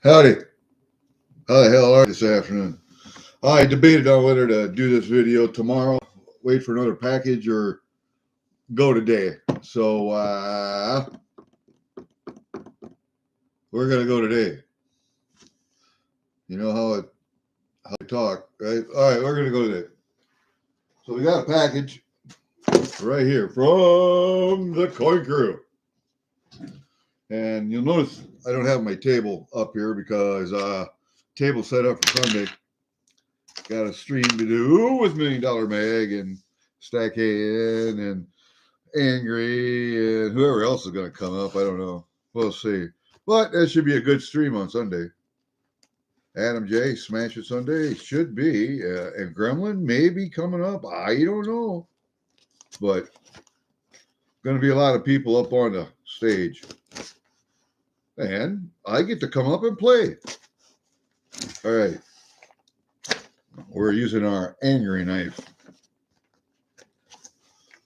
Howdy. How the hell are you this afternoon? I debated on whether to do this video tomorrow, wait for another package, or go today. So we're gonna go today. You know how I talk, right? All right, we're gonna go today. So we got a package right here from the Coin Crew, and you'll notice I don't have my table up here because table set up for Sunday. Got a stream to do with $1 Million Mag and Stack AN and Angry and whoever else is going to come up. I don't know. We'll see. But that should be a good stream on Sunday. Adam J. Smash It Sunday should be. And Gremlin may be coming up. I don't know. But going to be a lot of people up on the stage. And I get to come up and play. All right. We're using our Angry knife.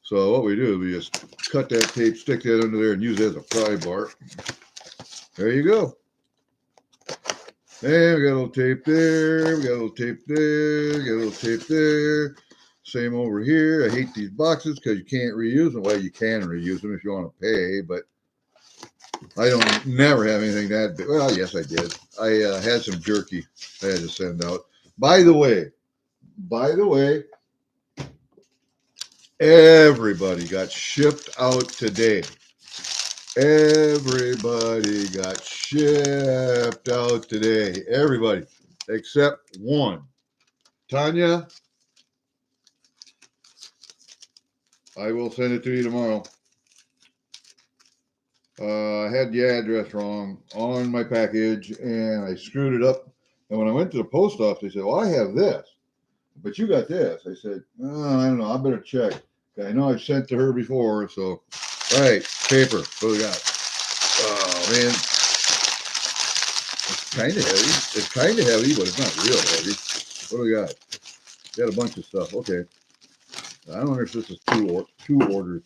So what we do is we just cut that tape, stick that under there, and use it as a pry bar. There you go. And we got a little tape there. We got a little tape there. We got a little tape there. Same over here. I hate these boxes because you can't reuse them. Well, you can reuse them if you want to pay, but I don't never have anything that big. Well, yes, I did. I had some jerky I had to send out. By the way, everybody got shipped out today. Everybody got shipped out today. Everybody, except one. Tanya, I will send it to you tomorrow. I had the address wrong on my package, and I screwed it up. And when I went to the post office, they said, well, I have this, but you got this. I said, oh, I don't know. I better check. I know I've sent to her before, so. All right, paper. What do we got? Oh, man. It's kind of heavy. It's kind of heavy, but it's not real heavy. What do we got? Got a bunch of stuff. Okay. I don't wonder if this is two orders.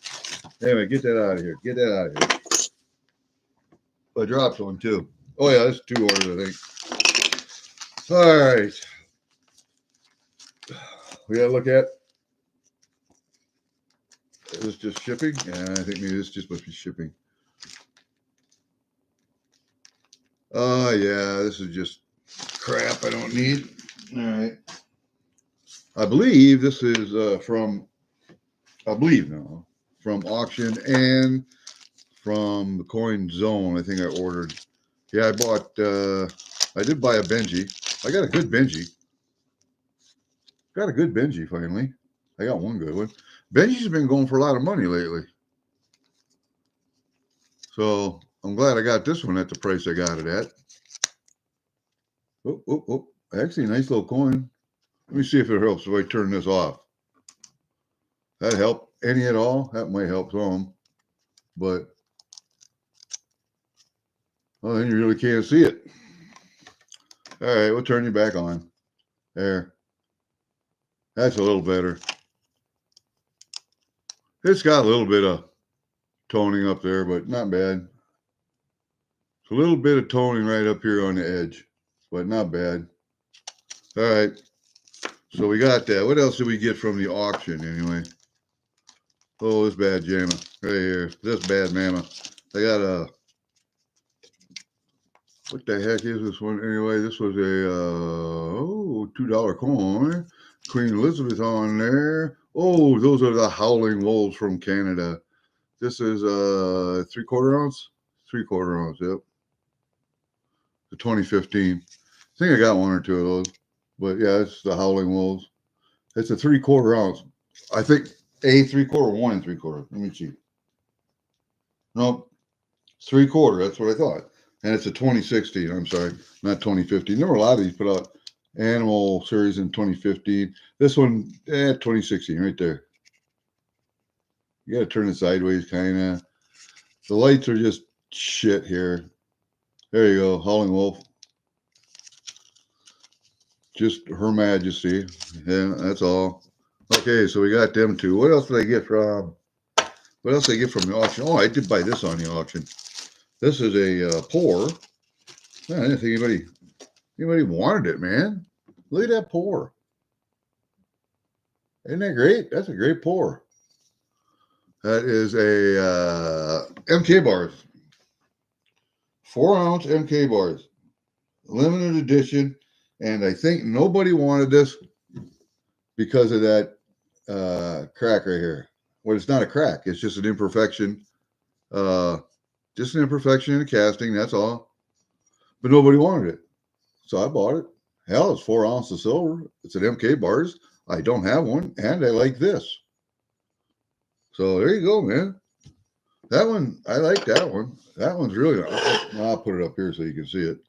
Anyway, get that out of here. Get that out of here. I dropped one, too. Oh, yeah, that's 2 orders, I think. All right. We got to look at. Is this just shipping? Yeah, I think maybe this just must be shipping. Oh, yeah, this is just crap I don't need. All right. I believe this is from auction and from the Coin Zone. I think I ordered. Yeah, I did buy a Benji. I got a good Benji. Finally. I got one good one. Benji's been going for a lot of money lately. So I'm glad I got this one at the price I got it at. Oh. Actually, nice little coin. Let me see if it helps if I turn this off. That help any at all? That might help some. But, well, then you really can't see it. All right, we'll turn you back on. There. That's a little better. It's got a little bit of toning up there, but not bad. It's a little bit of toning right up here on the edge, but not bad. All right. So we got that. What else did we get from the auction anyway? Oh, this bad jamma right here. This bad mama. I got a. What the heck is this one anyway? This was a $2 coin. Queen Elizabeth on there. Oh, those are the Howling Wolves from Canada. This is 3/4 ounce. 3/4 ounce. Yep. The 2015. I think I got 1 or 2 of those. But yeah, it's the Howling Wolves. It's a 3/4 ounce. I think a 3/4, 1 3/4. Let me see. Nope, 3/4. That's what I thought. And it's a 2016. I'm sorry, not 2015. There were a lot of these put out animal series in 2015. This one, 2016, right there. You got to turn it sideways, kind of. The lights are just shit here. There you go, Howling Wolf. Just Her Majesty. Yeah, that's all. Okay, so we got them two. What else did I get from? What else did I get from the auction? Oh, I did buy this on the auction. This is a pour. I didn't think anybody wanted it, man. Look at that pour. Isn't that great? That's a great pour. That is a MK bars. 4-ounce MK bars. Limited edition. And I think nobody wanted this because of that crack right here. Well, it's not a crack. It's just an imperfection. Just an imperfection in the casting. That's all. But nobody wanted it. So I bought it. Hell, it's 4 ounces of silver. It's an MK bars. I don't have one. And I like this. So there you go, man. That one, I like that one. That one's really nice. I'll put it up here so you can see it.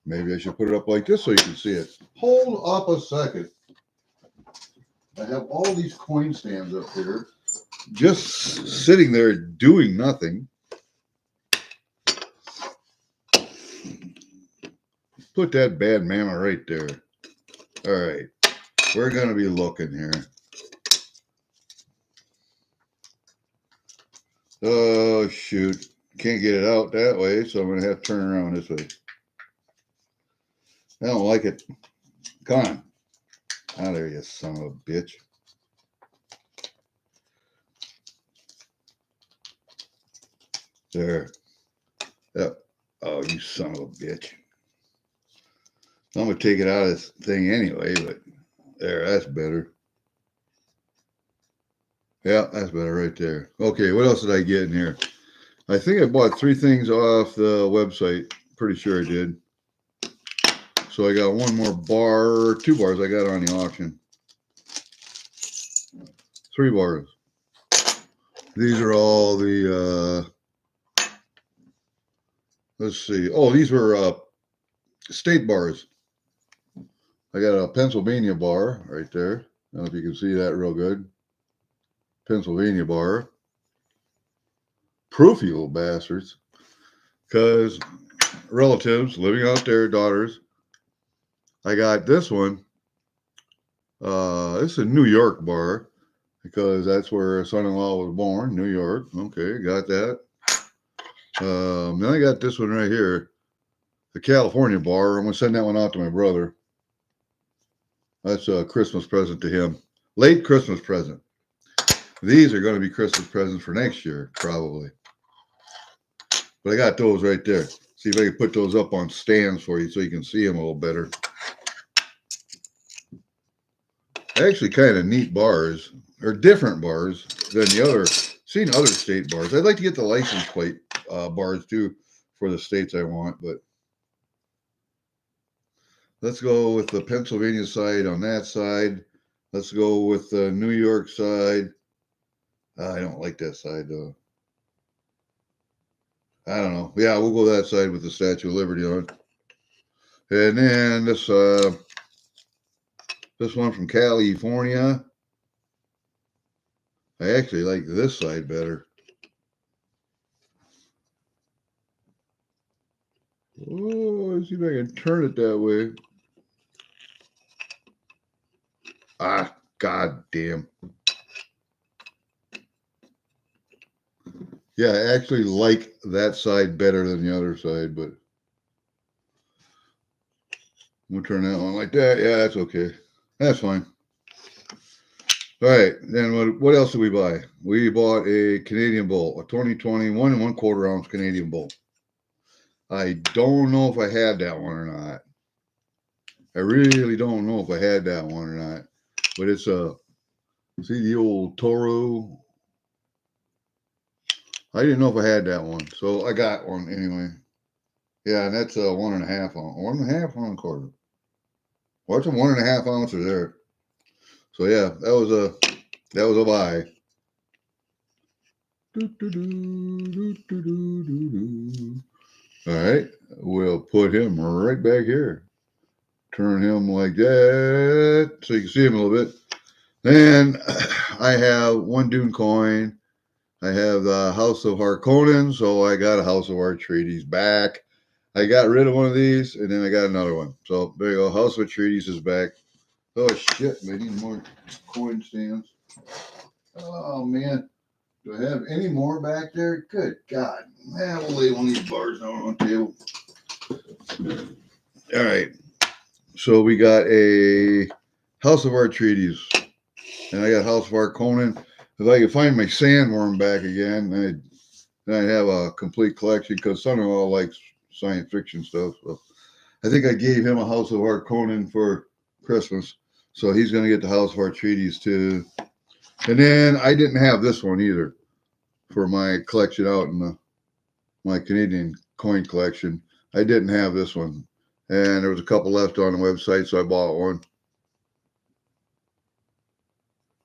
Maybe I should put it up like this so you can see it. Hold up a second. I have all these coin stands up here, just sitting there doing nothing. Put that bad mama right there. All right. We're going to be looking here. Oh, shoot. Can't get it out that way, so I'm going to have to turn around this way. I don't like it. Come on. Oh, there you son of a bitch. There. Yep. Oh, you son of a bitch. I'm going to take it out of this thing anyway, but there, that's better. Yeah, that's better right there. Okay, what else did I get in here? I think I bought 3 things off the website. Pretty sure I did. So I got one more bar, 2 bars I got on the auction. 3 bars. These are all the, let's see. Oh, these were state bars. I got a Pennsylvania bar right there. I don't know if you can see that real good. Pennsylvania bar. Proof, you little bastards. Because relatives living out there, daughters. I got this one. It's a New York bar because that's where son-in-law was born, New York. Okay, got that. Then I got this one right here, the California bar. I'm going to send that one out to my brother. That's a Christmas present to him. Late Christmas present. These are going to be Christmas presents for next year, probably. But I got those right there. See if I can put those up on stands for you so you can see them a little better. Actually, kind of neat bars, or different bars than the other. Seen other state bars. I'd like to get the license plate bars too for the states I want, but let's go with the Pennsylvania side on that side. Let's go with the New York side. I don't like that side though. I don't know. Yeah, we'll go that side with the Statue of Liberty on. And then this one from California. I actually like this side better. Oh, let's see if I can turn it that way. Ah, god damn. Yeah, I actually like that side better than the other side, but we'll turn that one like that. Yeah, that's okay. That's fine. All right, then what else did we buy? We bought a Canadian Bull, a 2020 1 1/4 ounce Canadian Bull. I don't know if I had that one or not. I really don't know if I had that one or not. But it's see the old Toro. I didn't know if I had that one, so I got one anyway. Yeah, and that's a 1.5 ounce, 1.5 1/4. Well, it's a 1.5 ounces there. So yeah, that was a buy. All right, we'll put him right back here. Turn him like that so you can see him a little bit. Then I have one Dune coin. I have the House of Harkonnen, so I got a House of Atreides back. I got rid of one of these, and then I got another one. So there you go. House of Atreides is back. Oh shit! I need more coin stands. Oh man, do I have any more back there? Good God! We'll lay one of these bars down on the table. All right. So we got a House of Art treaties, and I got House of Art Conan. If I can find my sandworm back again, then I'd have a complete collection because son-in-law likes science fiction stuff. So I think I gave him a House of Art Conan for Christmas, so he's going to get the House of Art treaties too. And then I didn't have this one either for my collection out in my Canadian coin collection. I didn't have this one, and there was a couple left on the website, so I bought one.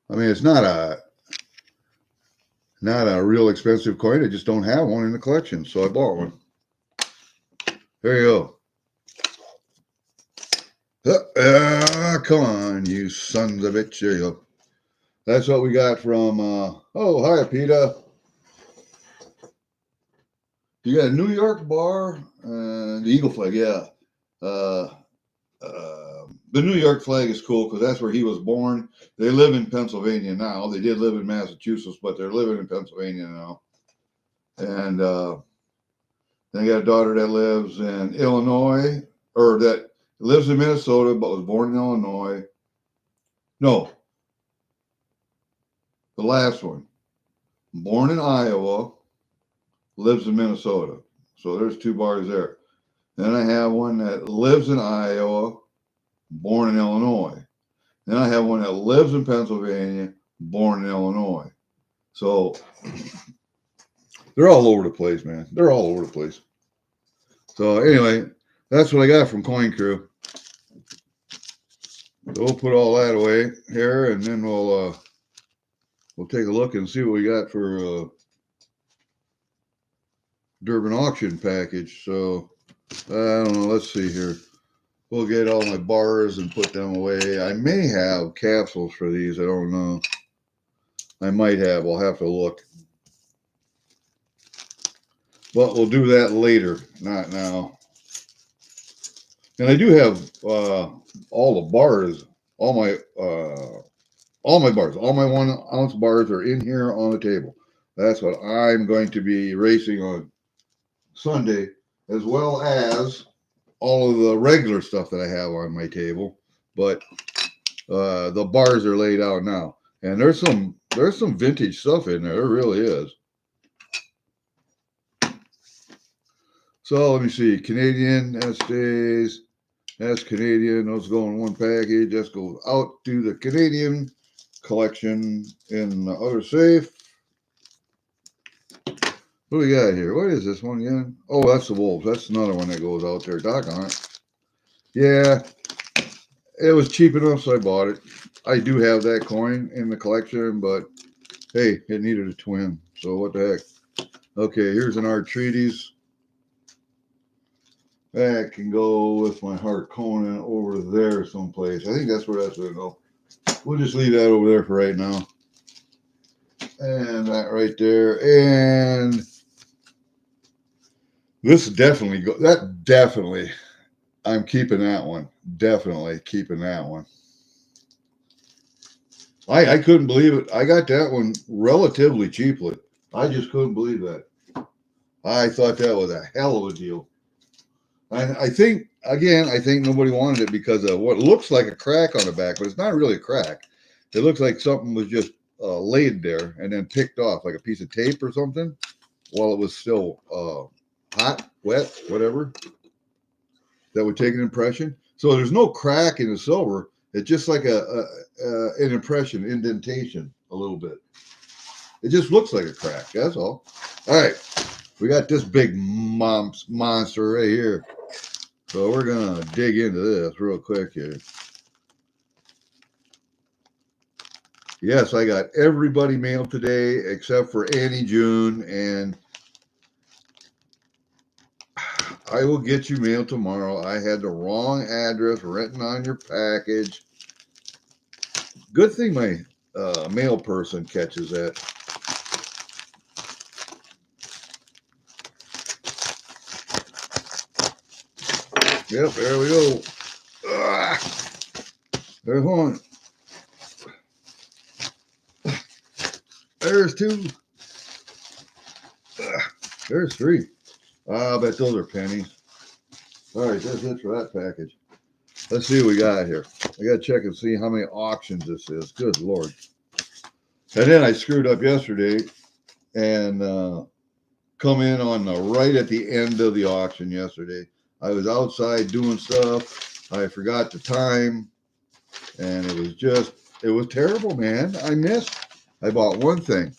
I mean, it's not a real expensive coin. I just don't have one in the collection, so I bought one. There you go. Come on, you sons of bitch. There you go. That's what we got from, oh, hi, Peter. You got a New York bar, the Eagle flag, yeah. The New York flag is cool because that's where he was born. They live in Pennsylvania now. They did live in Massachusetts, but they're living in Pennsylvania now. And they got a daughter that lives in Illinois, or that lives in Minnesota, but was born in Illinois. No, the last one. Born in Iowa, lives in Minnesota. So there's two bars there. Then I have one that lives in Iowa, born in Illinois. Then I have one that lives in Pennsylvania, born in Illinois. So they're all over the place, man. They're all over the place. So anyway, that's what I got from Coin Crew. So we'll put all that away here, and then we'll take a look and see what we got for Durbin auction package. So I don't know. Let's see here. We'll get all my bars and put them away. I may have capsules for these. I don't know. I might have. I'll have to look. But we'll do that later, not now. And I do have all the bars, all my bars, all my 1 ounce bars are in here on the table. That's what I'm going to be racing on Sunday, as well as all of the regular stuff that I have on my table. But the bars are laid out now, and there's some vintage stuff in there. There really is. So let me see. Canadian, that stays. That's Canadian. Those go in one package. That goes out to the Canadian collection in the other safe. What do we got here? What is this one again? Oh, that's the Wolves. That's another one that goes out there. Doc on it. Yeah, it was cheap enough, so I bought it. I do have that coin in the collection, but hey, it needed a twin. So what the heck? Okay, here's an art treatise. That can go with my Heart Conan over there someplace. I think that's where that's going to go. We'll just leave that over there for right now. And that right there. And this definitely go. That definitely. I'm keeping that one. Definitely keeping that one. I couldn't believe it. I got that one relatively cheaply. I just couldn't believe that. I thought that was a hell of a deal. And I think nobody wanted it because of what looks like a crack on the back, but it's not really a crack. It looks like something was just laid there and then picked off, like a piece of tape or something, while it was still hot, wet, whatever. That would take an impression. So there's no crack in the silver. It's just like an impression, indentation, a little bit. It just looks like a crack. That's all. All right, we got this big monster right here. So we're gonna dig into this real quick here. Yes, I got everybody mailed today except for Annie June, and I will get you mail tomorrow. I had the wrong address written on your package. Good thing my mail person catches that. Yep, there we go. There's one. There's two. There's three. I bet those are pennies. All right, that's it for that package. Let's see what we got here. I got to check and see how many auctions this is. Good Lord. And then I screwed up yesterday and come in on the right at the end of the auction yesterday. I was outside doing stuff. I forgot the time. And it was terrible, man. I bought one thing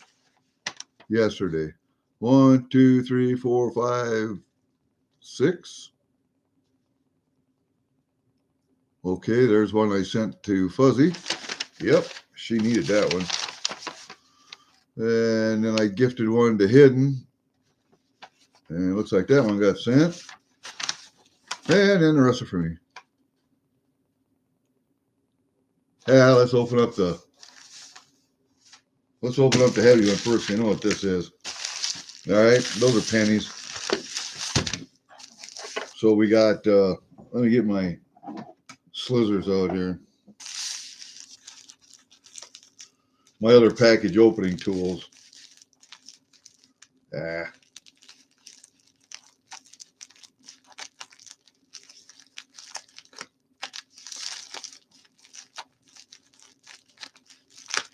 yesterday. 1, 2, 3, 4, 5, 6. Okay, there's one I sent to Fuzzy. Yep, she needed that one. And then I gifted one to Hidden. And it looks like that one got sent. And then the rest are for me. Yeah, let's open up the heavy one first. You know what this is. All right, those are pennies. So we got, let me get my scissors out here. My other package opening tools. Ah.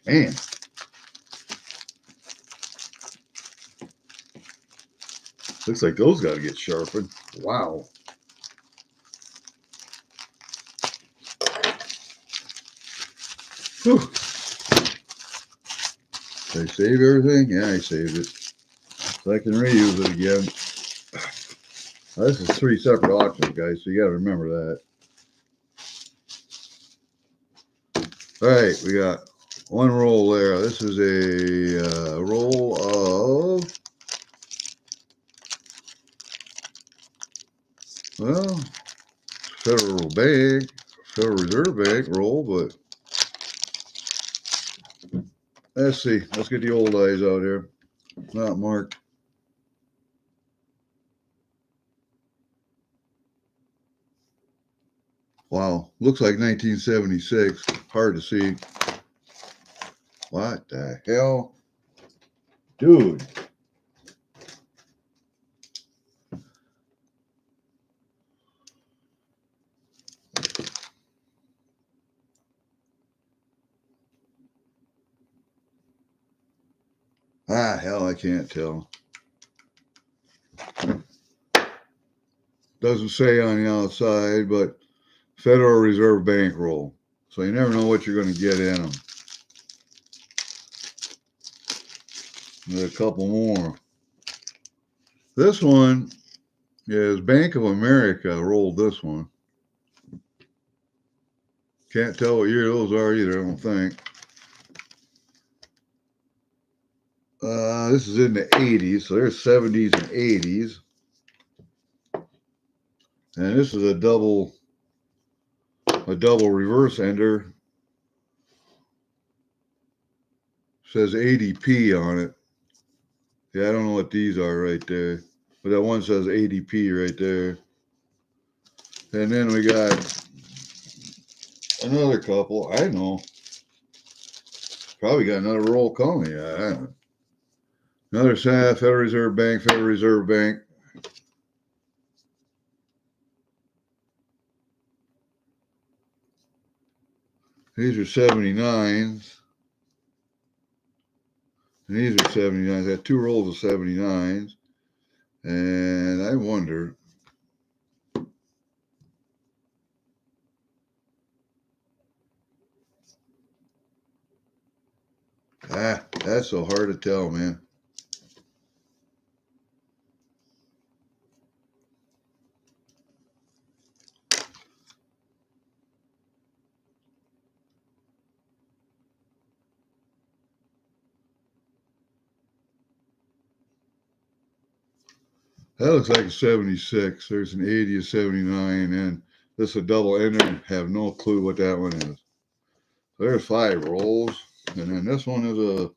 Man. Looks like those got to get sharpened. Wow. Whew. Did I save everything? Yeah, I saved it. So I can reuse it again. Now, this is 3 separate auctions, guys, so you got to remember that. All right, we got one roll there. This is a roll of, well, Federal Reserve Bank roll, but let's see. Let's get the old eyes out here. Not marked. Wow, looks like 1976. Hard to see. What the hell? Dude. Ah, hell, I can't tell. Doesn't say on the outside, but Federal Reserve Bank roll. So you never know what you're going to get in them. There's a couple more. This one is Bank of America rolled this one. Can't tell what year those are either, I don't think. This is in the 80s, so there's 70s and 80s. And this is a double reverse ender. Says ADP on it. Yeah, I don't know what these are right there. But that one says ADP right there. And then we got another couple. I know. Probably got another roll coming. Yeah. Another Federal Reserve Bank, Federal Reserve Bank. These are 79s. And these are 79s. I had 2 rolls of 79s. And I wonder. That's so hard to tell, man. That looks like a 76. There's an 80, a 79, and this is a double ender. Have no clue what that one is. So there's 5 rolls. And then this one is a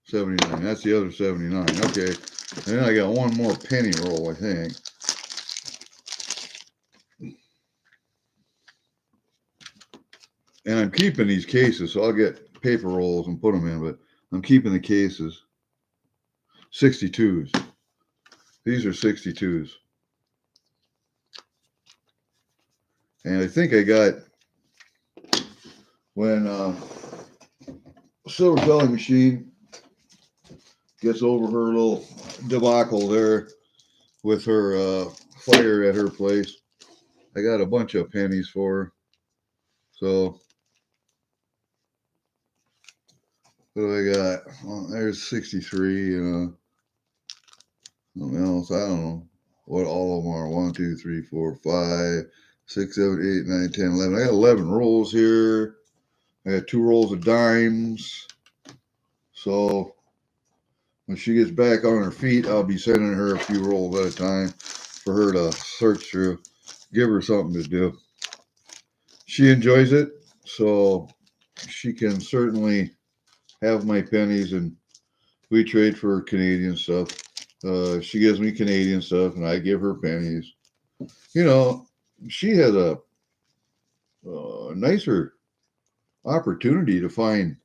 79. That's the other 79. Okay. And then I got one more penny roll, I think. And I'm keeping these cases, so I'll get paper rolls and put them in, but I'm keeping the cases. 62s. These are 62s. And I think I got, when silver selling machine gets over her little debacle there with her fire at her place, I got a bunch of pennies for her. So what do I got? Well, there's 63 and something else. I don't know what all of them are. 1, 2, 3, 4, 5, 6, 7, 8, 9, 10, 11. I got 11 rolls here. I got 2 rolls of dimes. So when she gets back on her feet, I'll be sending her a few rolls at a time for her to search through. Give her something to do. She enjoys it, so she can certainly have my pennies, and we trade for Canadian stuff. She gives me Canadian stuff, and I give her pennies. You know, she has a nicer opportunity to find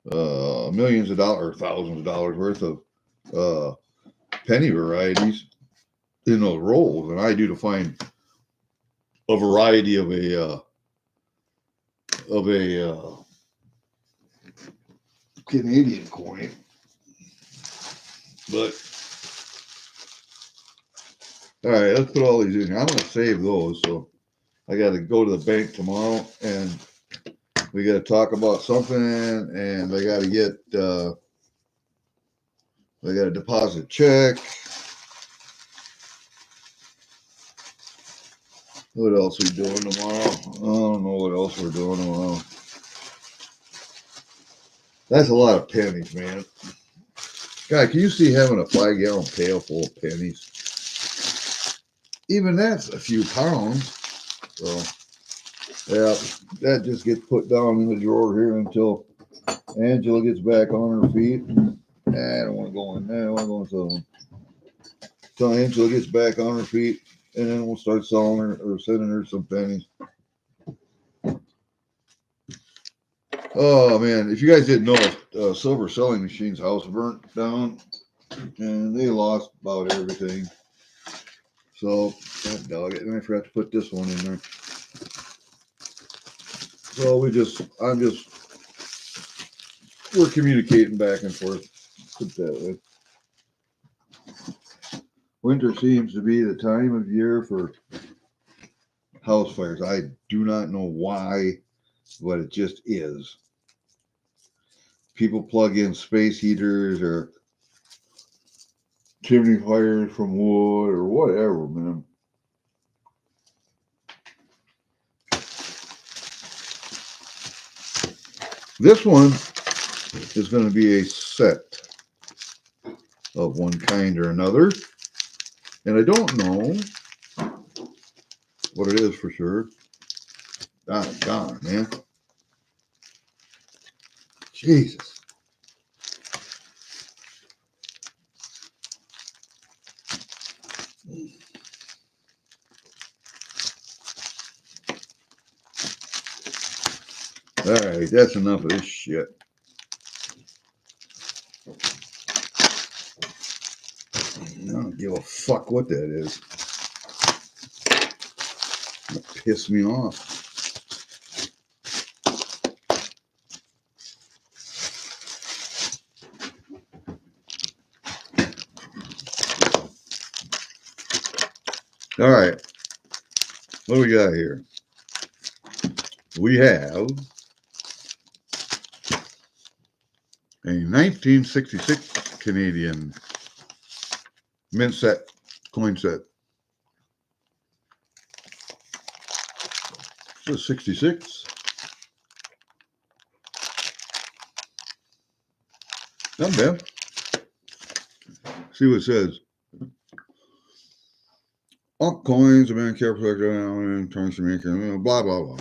millions of dollars, thousands of dollars worth of penny varieties in those rolls than I do to find a variety of a Canadian coin. But all right, let's put all these in here. I'm going to save those, so I got to go to the bank tomorrow, and we got to talk about something, and I got to get I got to deposit check. What else are we doing tomorrow? I don't know what else we're doing tomorrow. That's a lot of pennies, man. God, can you see having a 5-gallon pail full of pennies? Even that's a few pounds. So, yeah, that just gets put down in the drawer here until Angela gets back on her feet. I don't want to go in there. I want to go into the one. Until Angela gets back on her feet, and then we'll start selling her or sending her some pennies. Oh man, if you guys didn't know, Silver Selling Machine's house burnt down, and they lost about everything. So that dog it, and I forgot to put this one in there. So we're communicating back and forth. Put it that way. Winter seems to be the time of year for house fires. I do not know why, but it just is. People plug in space heaters or chimney fires from wood or whatever, man. This one is going to be a set of one kind or another. And I don't know what it is for sure. God, man. Jesus. All right, that's enough of this shit. I don't give a fuck what that is. That pissed me off. All right, what do we got here? We have a 1966 Canadian mint set, coin set. This is 66. Not bad. See what it says. All coins have been carefully selected and currency making, blah, blah, blah.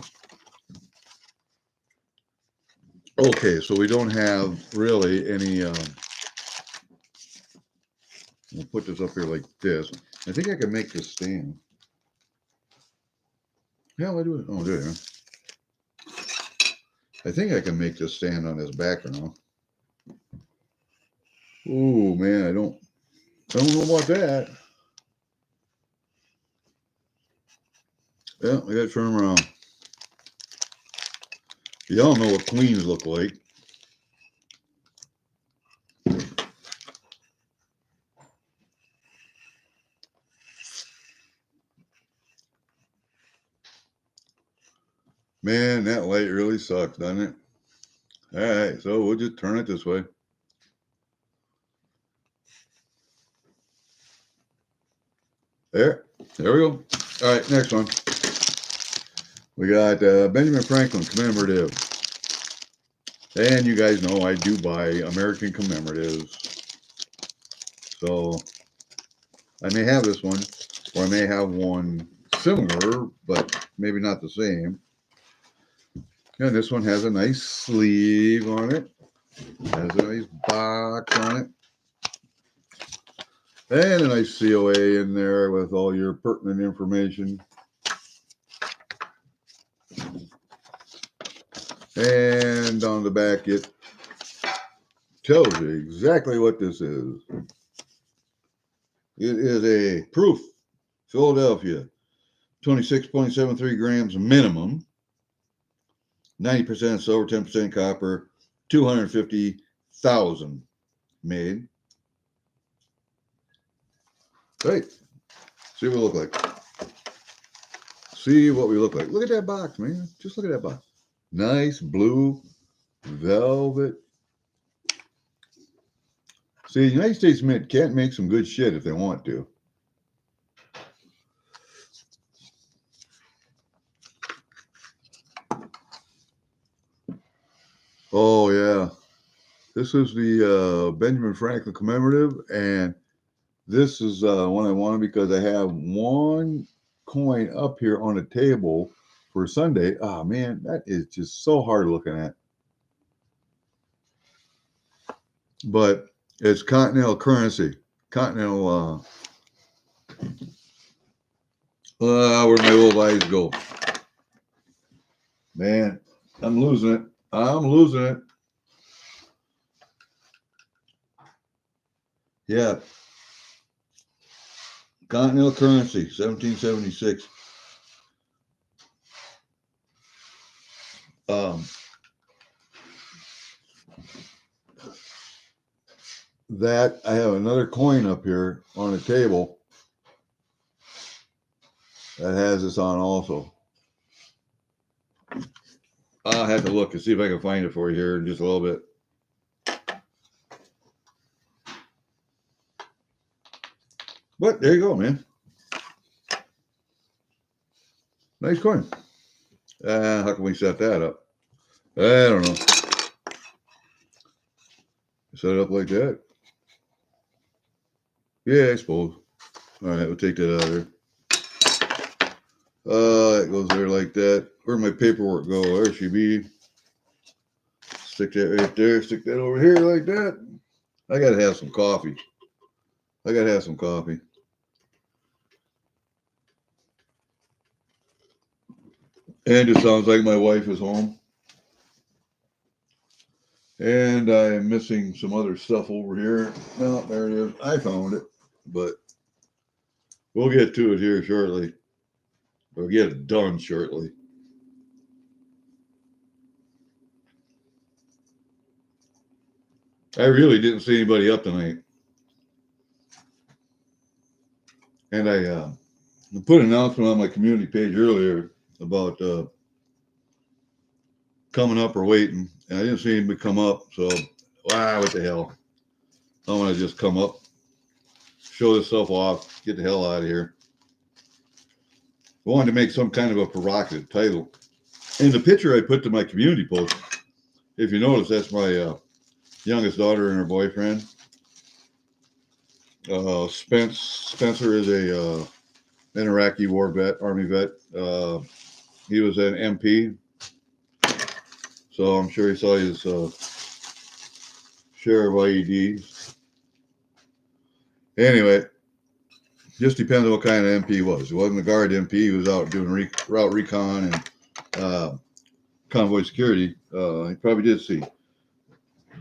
Okay, so we don't have really any, we'll put this up here like this. I think I can make this stand. Yeah, I do it. Oh, there. I think I can make this stand on this background. Oh man, I don't know about that. Yeah, I got to turn them around. Y'all know what queens look like. Man, that light really sucks, doesn't it? All right, so we'll just turn it this way. There we go. All right, next one. We got Benjamin Franklin commemorative. And you guys know I do buy American commemoratives. So I may have this one, or I may have one similar, but maybe not the same. And this one has a nice sleeve on it. Has a nice box on it. And a nice COA in there with all your pertinent information. And on the back, it tells you exactly what this is. It is a proof Philadelphia, 26.73 grams minimum, 90% silver, 10% copper, 250,000 made. Right. See what we look like. See what we look like. Look at that box, man. Just look at that box. Nice blue velvet. See, the United States Mint can't make some good shit if they want to. Oh, yeah. This is the Benjamin Franklin commemorative, and this is one I wanted because I have one coin up here on the table for Sunday. Oh, man, that is just so hard looking at. But it's Continental currency. Continental, where my little eyes go. Man, I'm losing it. I'm losing it. Yeah. Continental currency, 1776. That I have another coin up here on the table that has this on also. I'll have to look and see if I can find it for you here in just a little bit. But there you go, man. Nice coin. How can we set that up? I don't know. Set it up like that. Yeah, I suppose. All right, we'll take that out of there. It goes there like that. Where'd my paperwork go? There she be. Stick that right there. Stick that over here like that. I gotta have some coffee. And it sounds like my wife is home. And I am missing some other stuff over here. No, there it is. I found it. But we'll get to it here shortly. We'll get it done shortly. I really didn't see anybody up tonight. And I put an announcement on my community page earlier about coming up or waiting. And I didn't see anybody come up. So, what the hell? I want to just come up, show this stuff off, get the hell out of here. I wanted to make some kind of a provocative title. And the picture I put to my community post, if you notice, that's my youngest daughter and her boyfriend. Spencer is an Iraqi war vet, Army vet. He was an MP, so I'm sure he saw his share of IEDs. Anyway, just depends on what kind of MP he was. He wasn't a guard MP. He was out doing route recon and convoy security. He probably did see.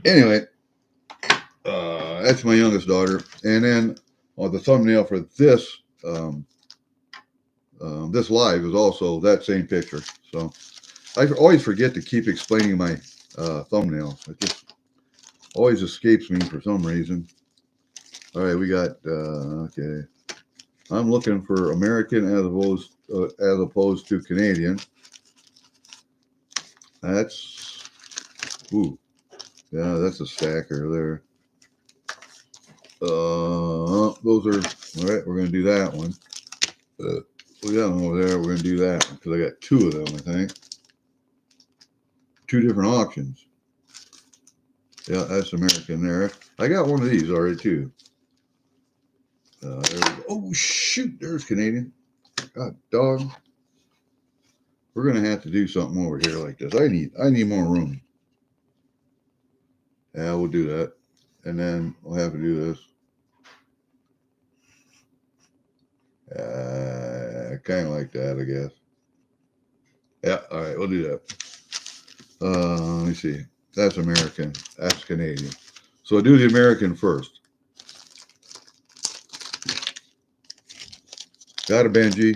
Anyway, that's my youngest daughter. And then on the thumbnail for this this live is also that same picture. So I always forget to keep explaining my thumbnails. It just always escapes me for some reason. All right, we got okay. I'm looking for American as opposed to Canadian. That's ooh, yeah, that's a stacker there. Those are all right. We're gonna do that one. We got one over there. We're gonna do that one because I got two of them. I think two different auctions. Yeah, that's American there. I got one of these already too. There we go. Oh shoot, there's Canadian. God dog. We're gonna have to do something over here like this. I need more room. Yeah, we'll do that. And then we'll have to do this. Kind of like that, I guess. Yeah, all right, we'll do that. Let me see. That's American. That's Canadian. So I'll do the American first. Got a Benji.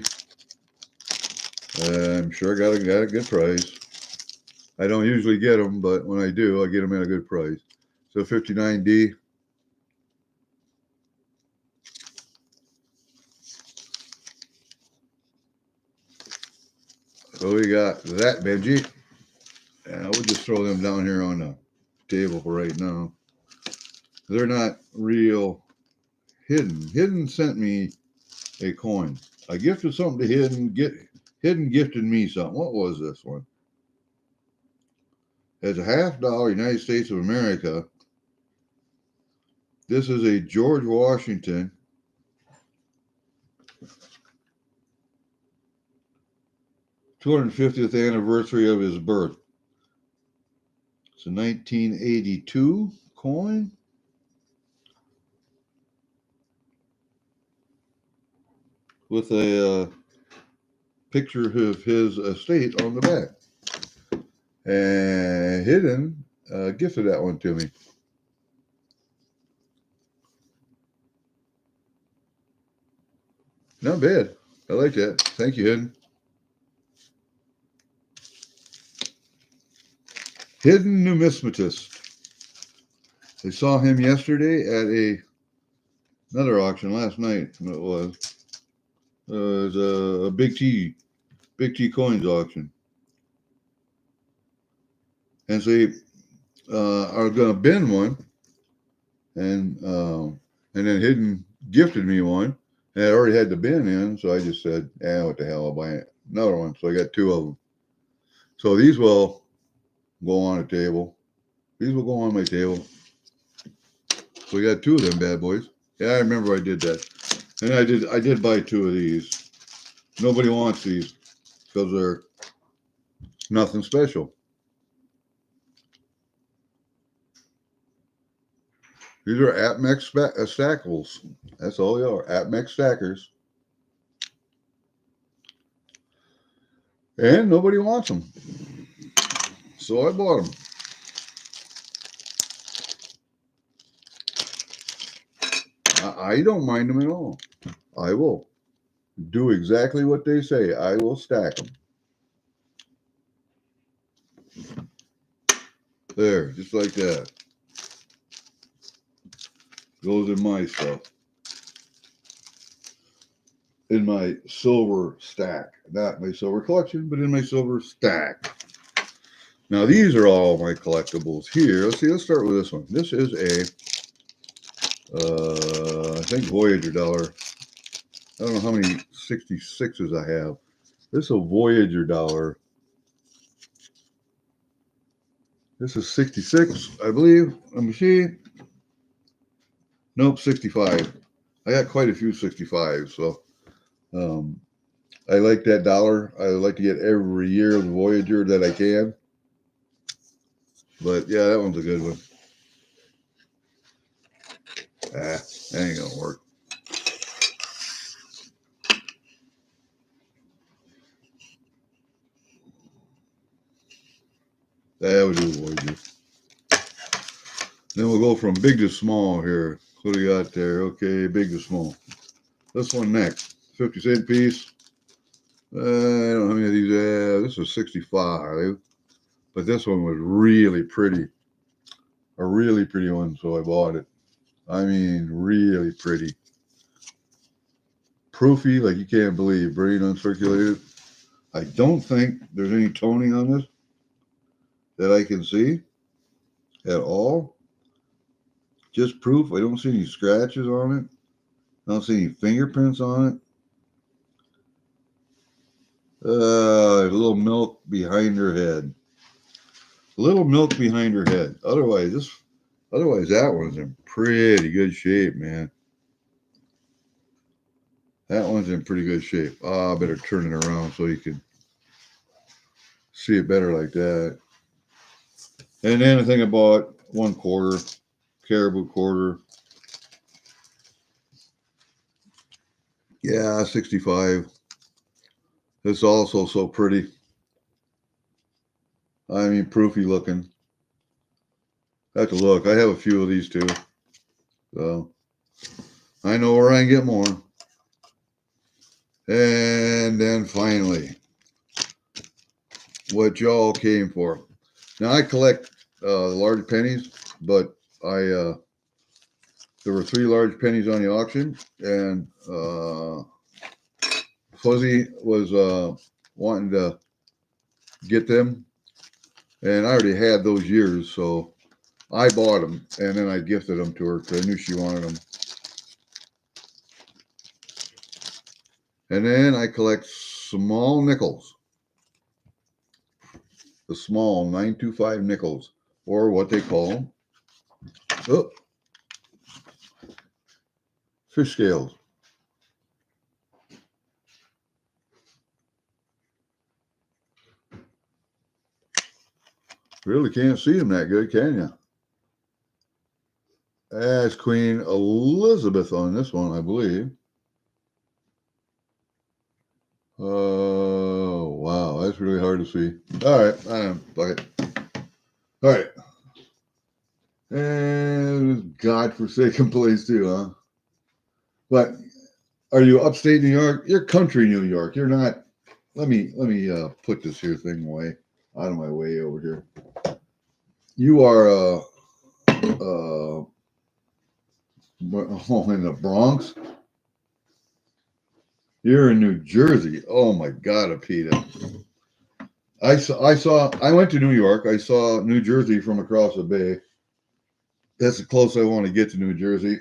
I'm sure I got a good price. I don't usually get them, but when I do, I get them at a good price. So 59D. So we got that Benji. And we'll just throw them down here on the table for right now. They're not real Hidden. Hidden sent me a coin. I gifted something to Hidden. Hidden gifted me something. What was this one? It's a $50 United States of America. This is a George Washington. '250th anniversary of his birth. It's a 1982 coin. With a picture of his estate on the back. And Hidden gifted that one to me. Not bad. I like that. Thank you, Hidden. Hidden numismatist. I saw him yesterday at another auction last night. It was a Big T coins auction, and so I was going to bin one, and then Hidden gifted me one, and I already had the bin in, so I just said, what the hell, I'll buy another one. So I got two of them. So these will go on a table. These will go on my table. So we got two of them bad boys. Yeah, I remember I did that. And I did buy two of these. Nobody wants these because they're nothing special. These are APMEX stackables. That's all they are. APMEX stackers. And nobody wants them. So I bought them. I don't mind them at all. I will do exactly what they say. I will stack them. There, just like that. Goes in my stuff. In my silver stack. Not my silver collection, but in my silver stack. Now, these are all my collectibles here. Let's start with this one. This is I think Voyager dollar. I don't know how many 66s I have. This is a Voyager dollar. This is 66, I believe. Let me see. Nope, 65. I got quite a few 65s, so I like that dollar. I like to get every year of the Voyager that I can. But yeah, that one's a good one. That ain't gonna work. That would do Voyager. Then we'll go from big to small here. What do you got there? Okay, big to small. This one next. 50-cent piece. I don't know how many of these. This was 65, but this one was really pretty. A really pretty one, so I bought it. I mean, really pretty. Proofy, like you can't believe. Brain uncirculated. I don't think there's any toning on this that I can see at all. Just proof. I don't see any scratches on it. I don't see any fingerprints on it. A little milk behind her head. A little milk behind her head. Otherwise, that one's in pretty good shape, man. That one's in pretty good shape. I better turn it around so you can see it better like that. And then I think I bought 1/4 caribou quarter. Yeah, 65. It's also so pretty. I mean, proofy looking. I have to look. I have a few of these too. So I know where I can get more. And then finally, what y'all came for. Now I collect large pennies, but there were 3 large pennies on the auction, and Fuzzy was wanting to get them, and I already had those years, so I bought them, and then I gifted them to her because I knew she wanted them. And then I collect small nickels, the small 925 nickels, or what they call them, fish scales. Really can't see them that good, can you? That's Queen Elizabeth on this one, I believe. Oh, wow. That's really hard to see. All right. Fuck it. All right. And godforsaken place, too, huh? But are you upstate New York? You're country New York. You're not. Let me put this here thing away out of my way over here. You are in the Bronx. You're in New Jersey. Oh my God, Apita. I went to New York. I saw New Jersey from across the bay. That's the closest I want to get to New Jersey.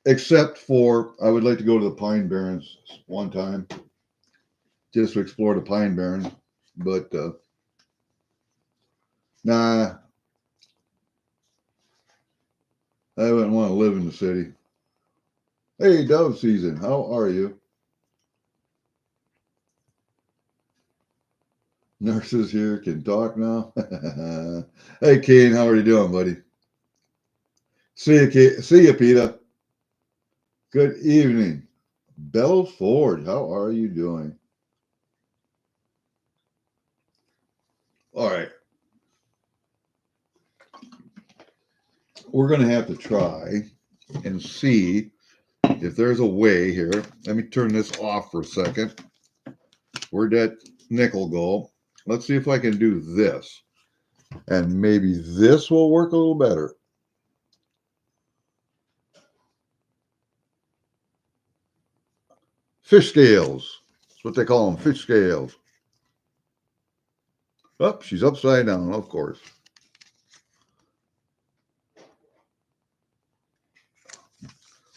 Except for I would like to go to the Pine Barrens one time. Just to explore the Pine Barrens. But nah. I wouldn't want to live in the city. Hey, dove season. How are you? Nurses here can talk now. Hey, Kane, how are you doing, buddy? See you, Kane. See you, Peter. Good evening. Bells Ford, how are you doing? All right. We're going to have to try and see if there's a way here. Let me turn this off for a second. Where'd that nickel go? Let's see if I can do this. And maybe this will work a little better. Fish scales. That's what they call them, fish scales. Oh, she's upside down, of course.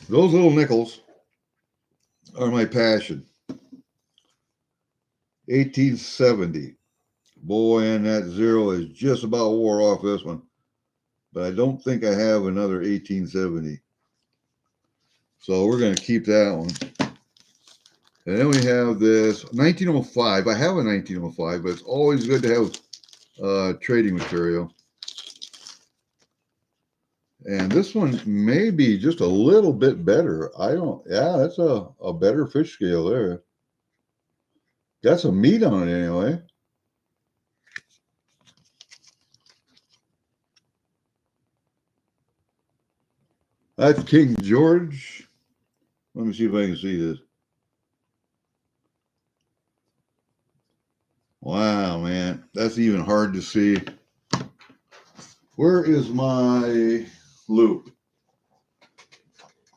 Those little nickels are my passion. 1870. Boy, and that zero is just about wore off this one. But I don't think I have another 1870. So we're going to keep that one. And then we have this 1905. I have a 1905, but it's always good to have trading material. And this one may be just a little bit better. Yeah, that's a better fish scale there. Got some meat on it anyway. That's King George. Let me see if I can see this. That's even hard to see. Where is my loop?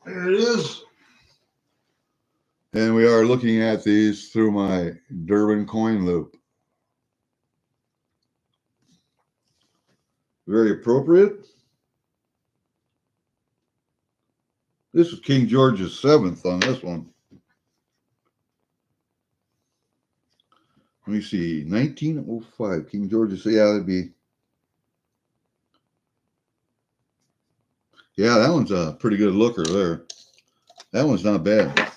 There it is. And we are looking at these through my Durbin coin loop. Very appropriate. This is King George's 7th on this one. Let me see, 1905, King George's, yeah, that'd be, yeah, that one's a pretty good looker there. That one's not bad.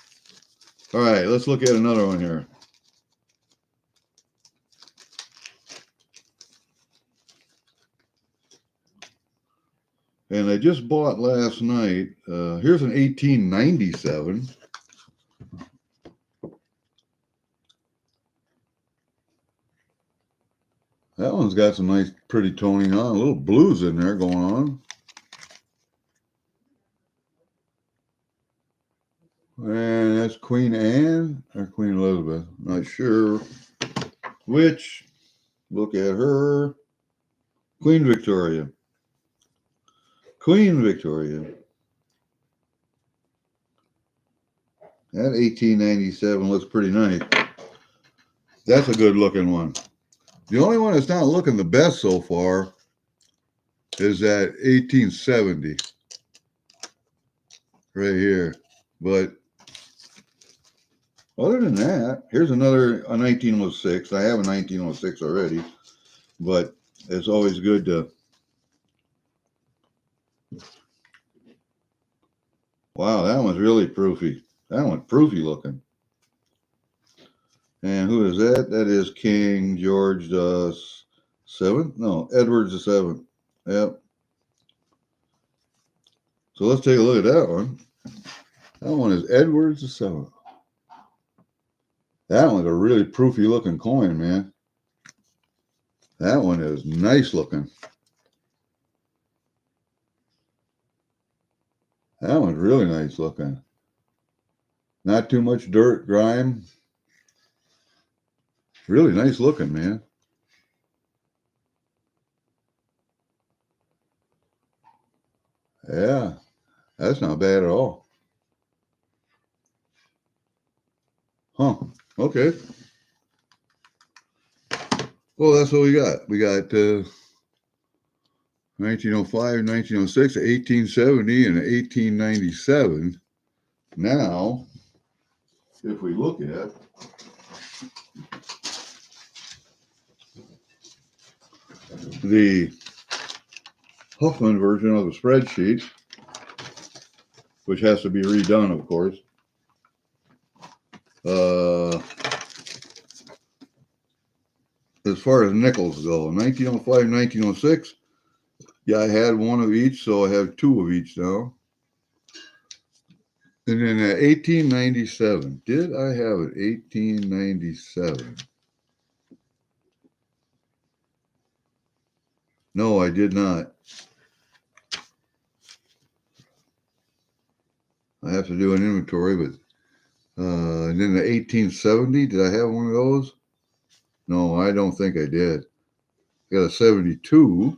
All right, let's look at another one here. And I just bought last night, here's an 1897. That one's got some nice, pretty toning on. A little blues in there going on. And that's Queen Anne or Queen Elizabeth. Not sure which. Look at her. Queen Victoria. Queen Victoria. That 1897 looks pretty nice. That's a good looking one. The only one that's not looking the best so far is that 1870 right here. But other than that, here's another a 1906. I have a 1906 already, but it's always good to. Wow, that one's really proofy. That one's proofy looking. And who is that? That is King George the 7th? No, Edward the 7th. Yep. So let's take a look at that one. That one is Edward the 7th. That one's a really proofy looking coin, man. That one is nice looking. That one's really nice looking. Not too much dirt, grime. Really nice looking, man. Yeah, that's not bad at all. Huh, okay. Well, that's what we got. We got 1905, 1906, 1870, and 1897. Now, if we look at the Huffman version of the spreadsheet, which has to be redone, of course. As far as nickels go, 1905, 1906, yeah, I had one of each, so I have two of each now. And then 1897, did I have it? 1897. No, I did not. I have to do an inventory, but and then the 1870, did I have one of those? No, I don't think I did. I got a 72.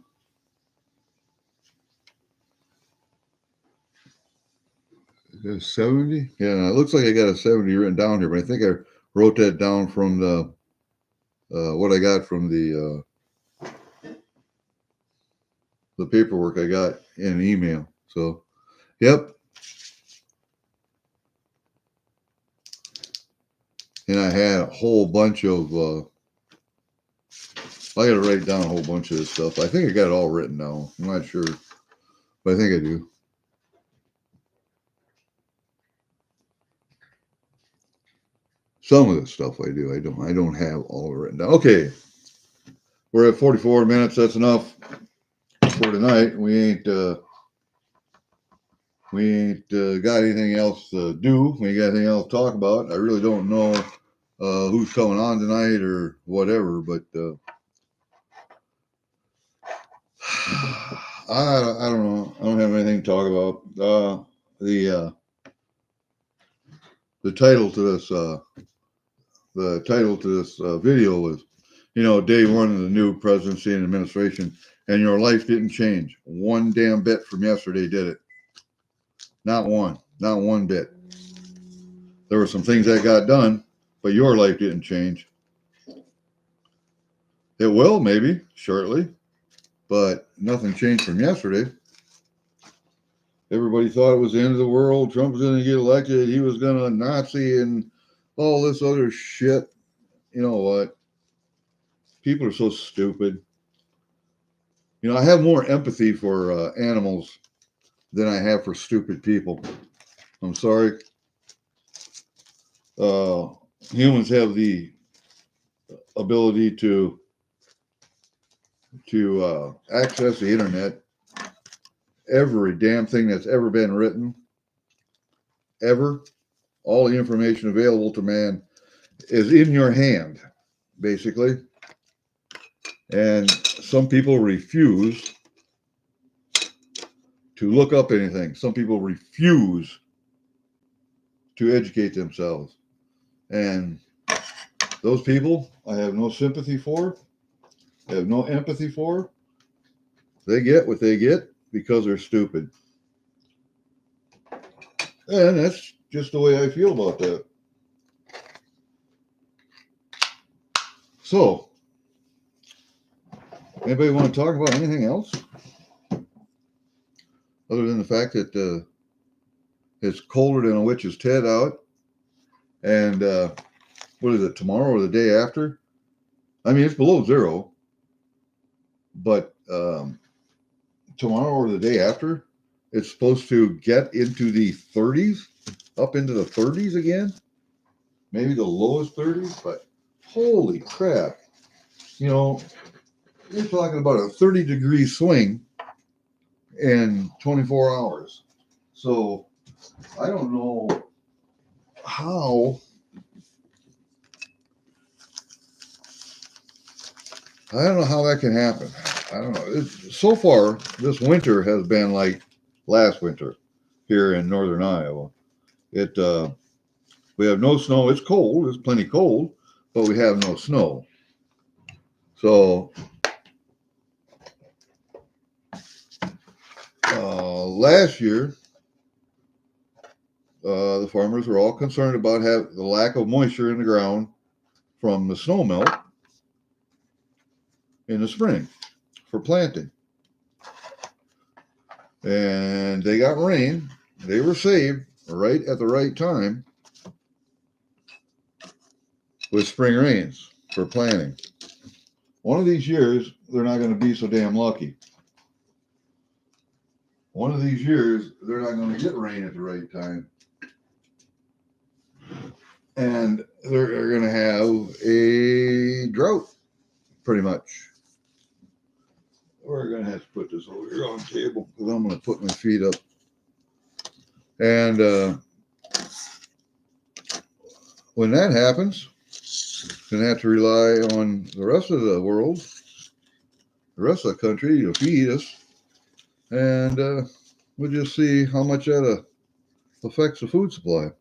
Is it 70? Yeah, it looks like I got a 70 written down here, but I think I wrote that down from the what I got from the paperwork I got in an email. So, yep. And I had a whole bunch of, I got to write down a whole bunch of this stuff. I think I got it all written down. I'm not sure, but I think I do. Some of the stuff I do. I don't have all written down. Okay. We're at 44 minutes. That's enough for tonight. We ain't got anything else to do. We ain't got anything else to talk about. I really don't know who's coming on tonight or whatever, but I don't know. I don't have anything to talk about. The title to this video was day one of the new presidency and administration, and your life didn't change one damn bit from yesterday, did it? Not one bit. There were some things that got done, but your life didn't change. It will, maybe, shortly, but nothing changed from yesterday. Everybody thought it was the end of the world. Trump was going to get elected. He was going to Nazi and all this other shit. You know what? People are so stupid. I have more empathy for animals than I have for stupid people. I'm sorry. Humans have the ability to access the internet. Every damn thing that's ever been written, ever, all the information available to man is in your hand, basically. And some people refuse to look up anything. Some people refuse to educate themselves. And those people, I have no sympathy for. I have no empathy for. They get what they get because they're stupid. And that's just the way I feel about that. So, anybody want to talk about anything else? Other than the fact that it's colder than a witch's tit out. And what is it, tomorrow or the day after? I mean, it's below zero. But tomorrow or the day after, it's supposed to get into the 30s, up into the 30s again. Maybe the lowest 30s, but holy crap. You're talking about a 30-degree swing in 24 hours. So I don't know how. I don't know how that can happen. I don't know. So far, this winter has been like last winter here in northern Iowa. We have no snow. It's cold. It's plenty cold, but we have no snow. So last year, the farmers were all concerned about the lack of moisture in the ground from the snow melt in the spring for planting. And they got rain. They were saved right at the right time with spring rains for planting. One of these years, they're not going to be so damn lucky. One of these years, they're not going to get rain at the right time. And they're going to have a drought, pretty much. We're going to have to put this over here on the table because I'm going to put my feet up. And when that happens, going to have to rely on the rest of the world, the rest of the country to feed us. And we'll just see how much that affects the food supply.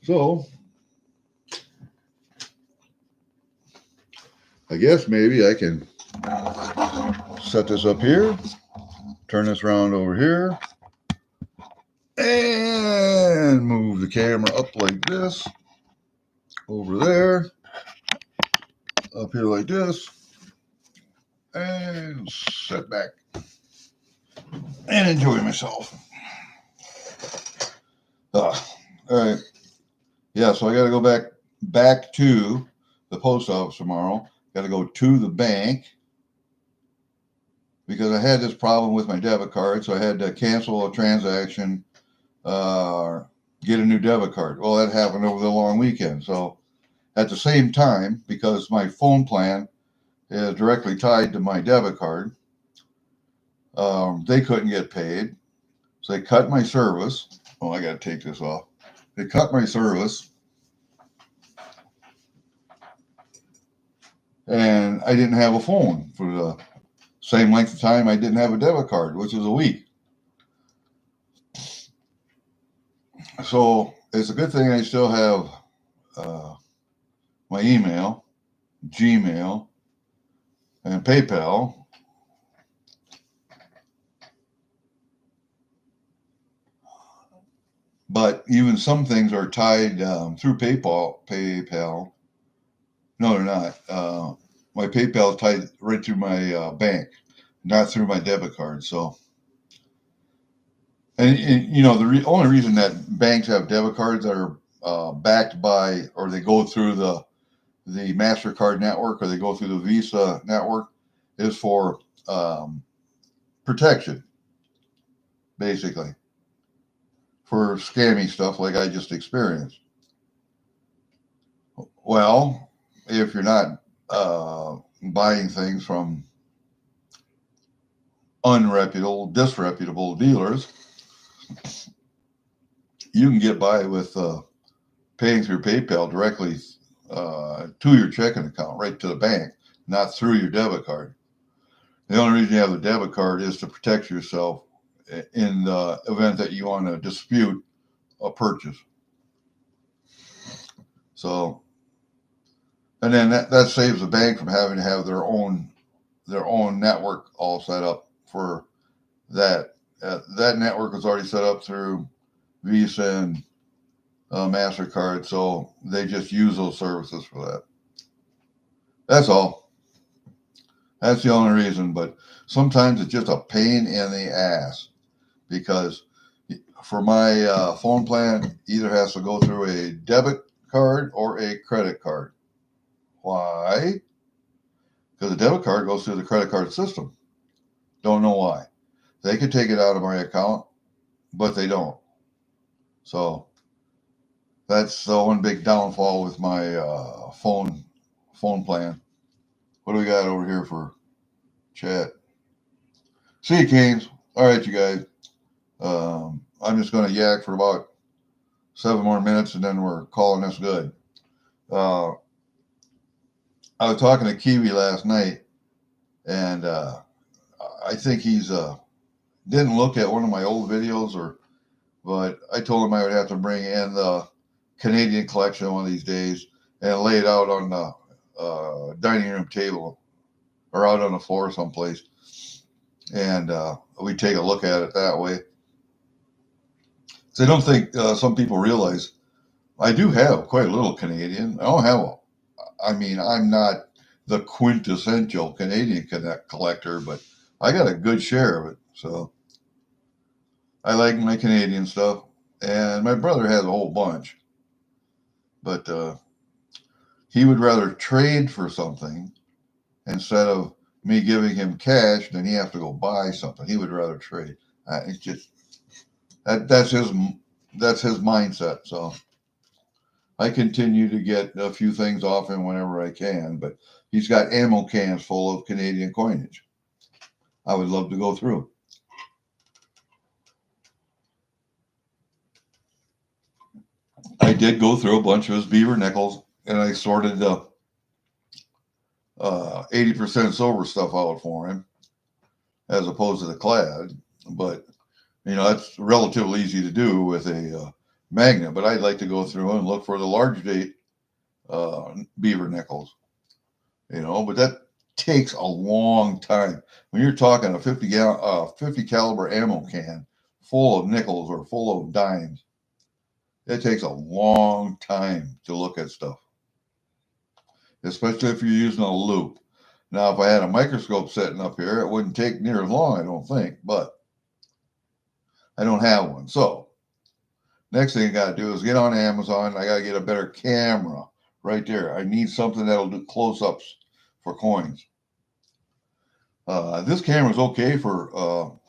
So, I guess maybe I can set this up here, turn this around over here, and move the camera up like this, over there, up here like this, and set back and enjoy myself. All right. Yeah, so I got to go back to the post office tomorrow. Got to go to the bank because I had this problem with my debit card, so I had to cancel a transaction, get a new debit card. Well, that happened over the long weekend. So at the same time, because my phone plan is directly tied to my debit card, they couldn't get paid. So they cut my service. Oh, I got to take this off. They cut my service. And I didn't have a phone for the same length of time I didn't have a debit card, which is a week. So it's a good thing I still have my email, Gmail, and PayPal. But even some things are tied through PayPal. No, they're not. My PayPal is tied right through my bank, not through my debit card. So, and you know, the only reason that banks have debit cards that are backed by, or they go through the MasterCard network, or they go through the Visa network, is for protection, basically, for scammy stuff like I just experienced. Well, if you're not buying things from disreputable dealers, you can get by with paying through PayPal directly to your checking account, right to the bank, not through your debit card. The only reason you have a debit card is to protect yourself in the event that you want to dispute a purchase. So, and then that saves the bank from having to have their own network all set up for that. That network was already set up through Visa and MasterCard, so they just use those services for that. That's all. That's the only reason. But sometimes it's just a pain in the ass because for my phone plan, either has to go through a debit card or a credit card. Why? Because the debit card goes through the credit card system. Don't know why. They could take it out of my account, but they don't. So that's the one big downfall with my phone plan. What do we got over here for chat? See you, Canes. All right, you guys. I'm just going to yak for about 7 more minutes, and then we're calling this good. I was talking to Kiwi last night, and I think he's didn't look at one of my old videos, but I told him I would have to bring in the Canadian collection one of these days and lay it out on the dining room table or out on the floor someplace, and we take a look at it that way. So I don't think some people realize I do have quite a little Canadian. I don't have I'm not the quintessential Canadian collector, but I got a good share of it. So I like my Canadian stuff, and my brother has a whole bunch, but he would rather trade for something instead of me giving him cash. Then he have to go buy something. He would rather trade. It's just that's his mindset. So I continue to get a few things off him whenever I can, but he's got ammo cans full of Canadian coinage. I would love to go through. I did go through a bunch of his beaver nickels, and I sorted the 80% silver stuff out for him, as opposed to the clad. But you know, that's relatively easy to do with a magnet. But I'd like to go through and look for the large date beaver nickels. You know, but that takes a long time. When you're talking a 50 caliber ammo can full of nickels or full of dimes, it takes a long time to look at stuff, especially if you're using a loop. Now, if I had a microscope sitting up here, it wouldn't take near as long, I don't think, but I don't have one. So next thing I got to do is get on Amazon. I got to get a better camera right there. I need something that'll do close-ups for coins. This camera is okay for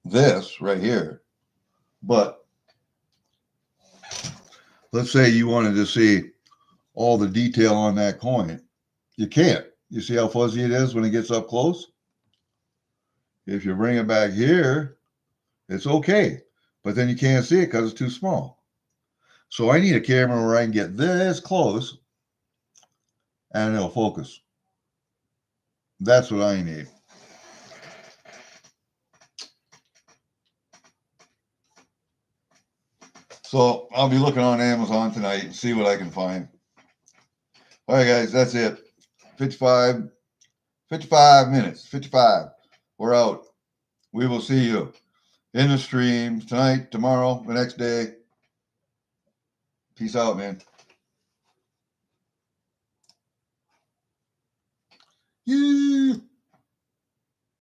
this right here, but let's say you wanted to see all the detail on that coin. You can't. You see how fuzzy it is when it gets up close? If you bring it back here, it's okay, but then you can't see it because it's too small. So I need a camera where I can get this close and it'll focus. That's what I need. So I'll be looking on Amazon tonight and see what I can find. All right, guys, that's it. 55 minutes. 55. We're out. We will see you in the stream tonight, tomorrow, the next day. Peace out, man. You